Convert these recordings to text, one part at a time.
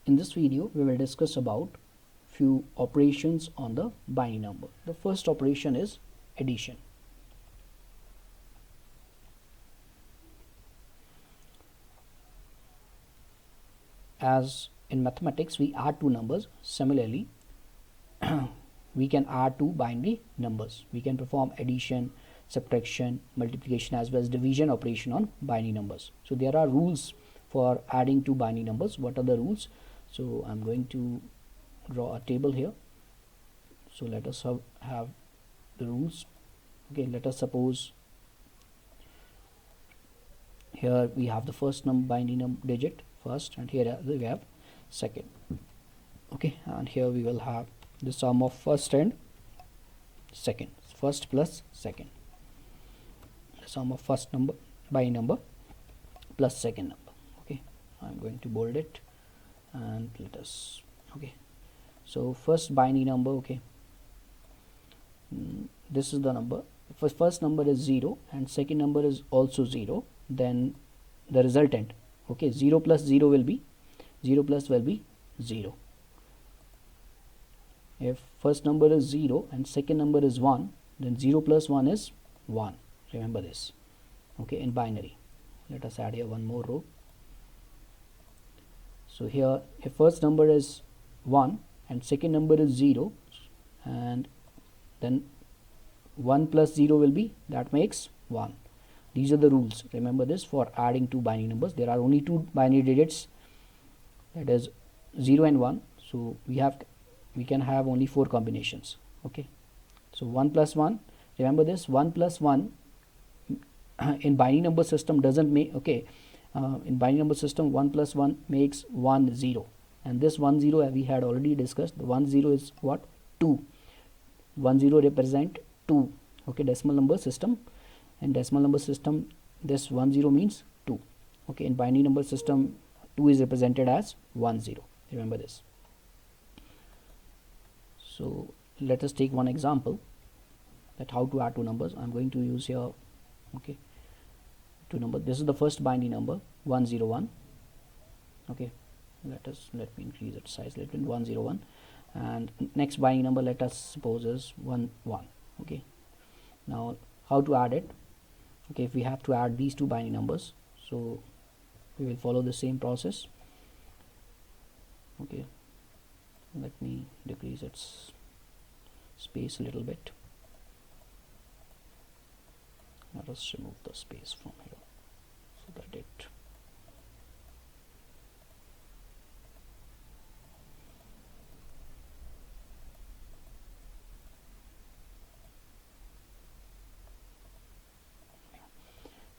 In this video, we will discuss about few operations on the binary number. The first operation is addition. As in mathematics, we add two numbers. Similarly, we can add two binary numbers. We can perform addition, subtraction, multiplication, as well as division operation on binary numbers. So there are rules for adding two binary numbers. What are the rules? So I'm going to draw a table here. So let us have the rules. Okay, let us suppose here we have the first binary digit first, and here we have second. Okay, and here we will have the sum of first and second, first plus second, the sum of first number binary number plus second number. Okay, I'm going to bold it and let us, okay, so first binary number, okay, this is the number. If first number is 0 and second number is also 0, then the resultant, okay, 0 plus 0 will be 0 plus will be 0. If first number is 0 and second number is 1, then 0 plus 1 is 1. Remember this. Okay, in binary. Let us add here one more row. So here, if first number is 1 and second number is 0, and then 1 plus 0 will be, that makes 1. These are the rules. Remember this for adding two binary numbers. There are only two binary digits, that is 0 and 1. So we can have only 4 combinations. Okay, so 1 plus 1, remember this, 1 plus 1 in binary number system doesn't make, okay, in binary number system 1 plus 1 makes 1 0, and this 1 0 we had already discussed. The 1 0 is what? 2. 1 0 represent 2. Okay, decimal number system. In decimal number system, this 1 0 means 2. Okay, in binary number system 2 is represented as 1 0. Remember this. So let us take one example, that how to add two numbers. I'm going to use here, okay, two numbers. This is the first binary number 101. Okay, let me increase its size a little bit, 101, and next binary number, let us suppose, is 1 1. Okay, now how to add it? Okay, if we have to add these two binary numbers, so we will follow the same process. Okay, let me decrease its space a little bit. Let us remove the space from here so that it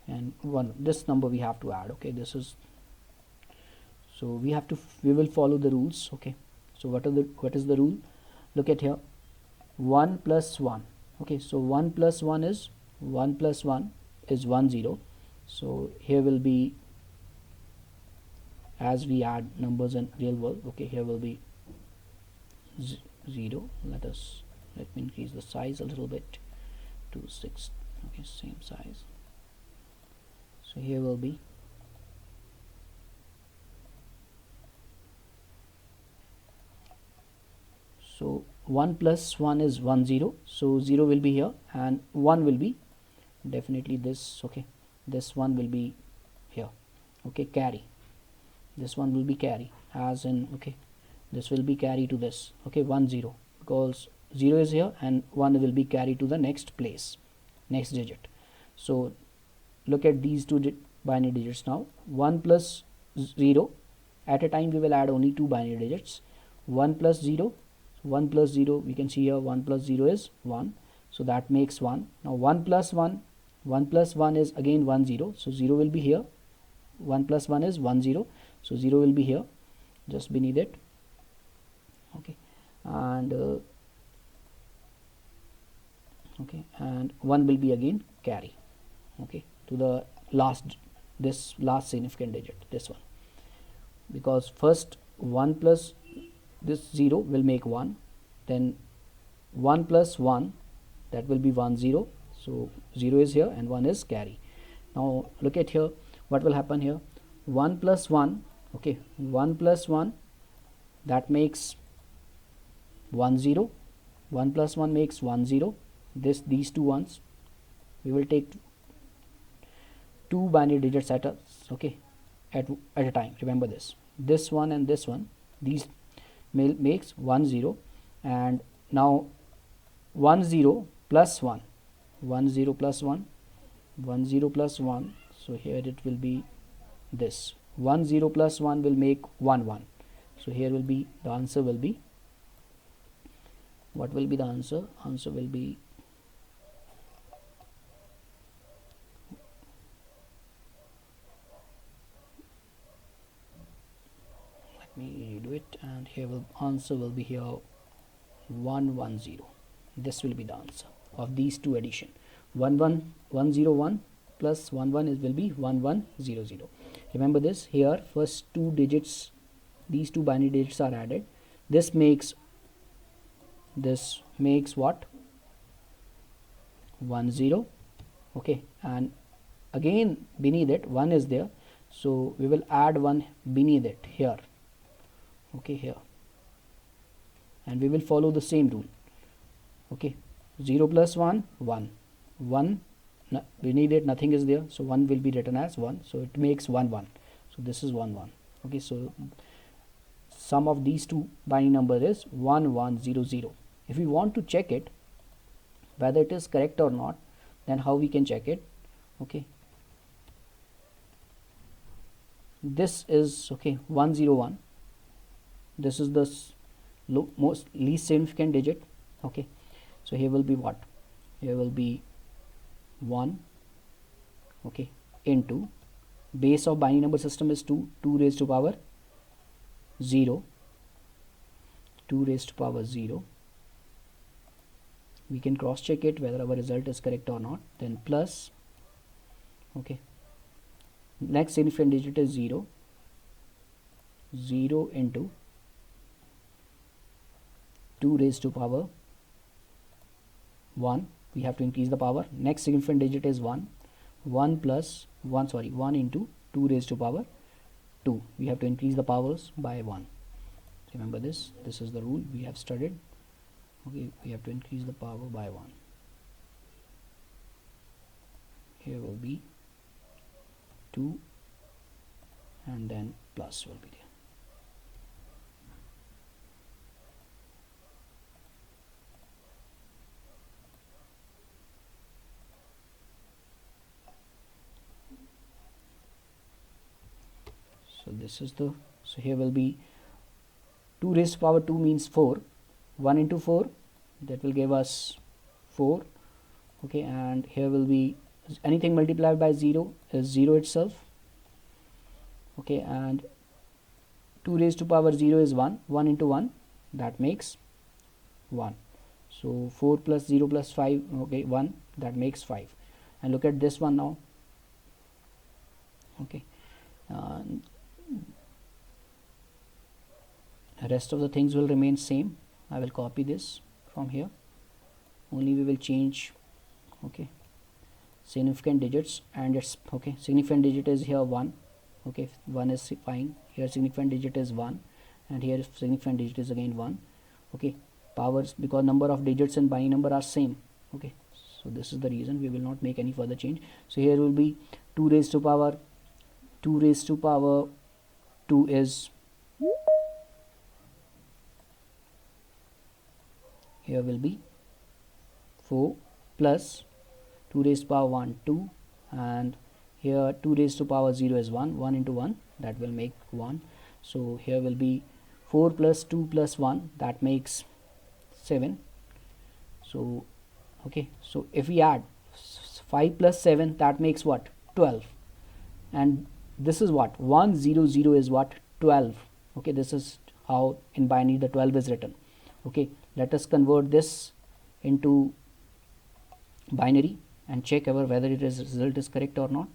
and one, this number we have to add. Okay, this is, so we will follow the rules. Okay, so what is the rule? Look at here, 1 plus 1. Okay, so 1 plus 1 is 1 plus 1 is 1 0. So here will be, as we add numbers in real world, okay, here will be 0. Let me increase the size a little bit to 6. Okay, same size. So here will be, so 1 plus 1 is 1 0, so 0 will be here and 1 will be definitely this. Okay, this one will be here. Okay, carry, this one will be carry, as in, okay, this will be carry to this. Okay, 1 0, because 0 is here and 1 will be carried to the next place, next digit. So look at these two binary digits now. 1 plus 0, at a time we will add only two binary digits. 1 plus 0, 1 plus 0, we can see here 1 plus 0 is 1, so that makes 1. Now 1 plus 1, 1 plus 1 is again 1 0, so 0 will be here. 1 plus 1 is 1 0, so 0 will be here just beneath it. Okay, and okay, and 1 will be again carry, okay, to the this last significant digit, this one, because first 1 plus this 0 will make 1, then 1 plus 1, that will be 1 0, so 0 is here and 1 is carry. Now look at here, what will happen here, 1 plus 1, okay, 1 plus 1 that makes 1 0. 1 plus 1 makes 1 0. These two ones, we will take two binary digits at a at a time. Remember this one and this one, these makes 1 0, and now 1 0 plus 1, 1 0 plus 1, 1 0 plus 1, so here it will be this 1 0 plus 1 will make 1 1. So here will be the answer will be, what will be the answer? Answer will be, let me redo it, and here will answer will be here 1 1 0. This will be the answer of these two addition. 1 1 1 0 1 plus 1 1 is will be 1 1 0 0. Remember this, here first two digits, these two binary digits are added. This makes what? 1 0. Okay, and again beneath it 1 is there, so we will add 1 beneath it here. Okay, here, and we will follow the same rule. Okay, 0 plus 1 1, 1 beneath it nothing is there, so 1 will be written as 1, so it makes 1 1. So this is 1 1. Okay, so sum of these two binary number is 1 1 0 0. If we want to check it whether it is correct or not, then how we can check it? Okay, this is 1 0 1. This is the most least significant digit. Okay, so here will be what? Here will be 1, okay, into base of binary number system is 2, 2 raised to power 0, 2 raised to power 0. We can cross check it whether our result is correct or not. Then plus, okay, next significant digit is 0, 0 into 2 raised to power 1. We have to increase the power. Next significant digit is 1, 1 plus 1, sorry, 1 into 2 raised to power 2. We have to increase the powers by 1. Remember this is the rule we have studied. Okay, we have to increase the power by 1. Here will be 2, and then plus will be there. So this is the, so here will be 2 raised to power 2 means 4, 1 into 4, that will give us 4. Okay, and here will be anything multiplied by 0 is 0 itself. Okay, and 2 raised to power 0 is 1, 1 into 1, that makes 1. So 4 plus 0 plus 5, okay, 1, that makes 5. And look at this one now. Okay, rest of the things will remain same. I will copy this from here, only we will change, okay, significant digits, and it's okay, significant digit is here 1. Okay, 1 is fine. Here significant digit is 1, and here significant digit is again 1. Okay, powers, because number of digits in binary number are same. Okay, so this is the reason we will not make any further change. So here will be 2 raised to power 2 is, here will be 4 plus 2 raised to power 1 2, and here 2 raised to power 0 is 1, 1 into 1, that will make 1. So here will be 4 plus 2 plus 1, that makes 7. So okay, so if we add 5 plus 7, that makes what? 12. And this is what? 1 0 0 is what? 12. Okay, this is how in binary the 12 is written. Okay, let us convert this into binary and check whether it is result is correct or not.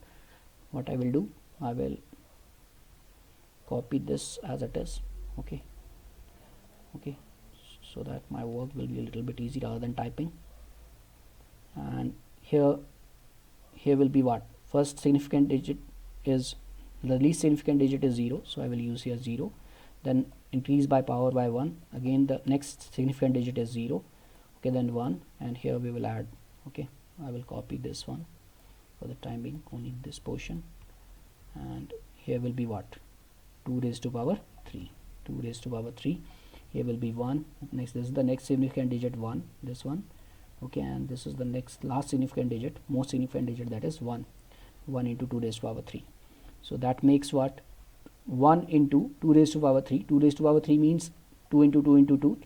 What I will do, I will copy this as it is. Okay, so that my work will be a little bit easy rather than typing. And here will be what? First significant digit is, the least significant digit is 0, so I will use here 0. then increase by power by 1. Again the next significant digit is 0. Okay, then 1, and here we will add. Okay, I will copy this one for the time being, only this portion, and here will be what, 2 raised to power 3. 2 raised to power 3. Here will be 1. Next, this is the next significant digit, 1, this one. Okay, and this is the next last significant digit, most significant digit, that is 1. 1 into 2 raised to power 3. So that makes what, 1 into 2 raised to power 3. 2 raised to power 3 means 2 into 2 into 2.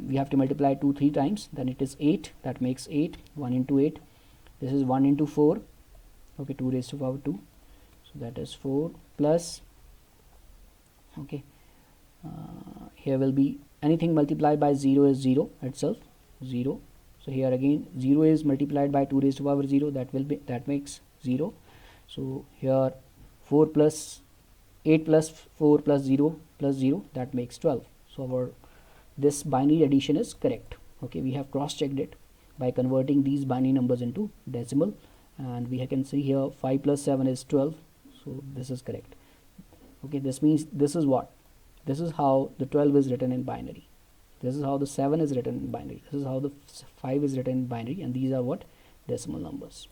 We have to multiply 2 3 times, then it is 8. That makes 8. 1 into 8. This is 1 into 4. Okay, 2 raised to power 2. So that is 4 plus. Okay, here will be anything multiplied by 0 is 0 itself, 0. So here again 0 is multiplied by 2 raised to power 0. That makes 0. So here 4 plus 8 plus 4 plus 0 plus 0, that makes 12. So this binary addition is correct. Okay, we have cross checked it by converting these binary numbers into decimal, and we can see here 5 plus 7 is 12. So this is correct. Okay, this means this is what, this is how the 12 is written in binary, this is how the 7 is written in binary, this is how the 5 is written in binary, and these are what, decimal numbers.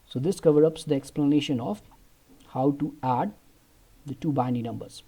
So this covers up the explanation of how to add the two binary numbers.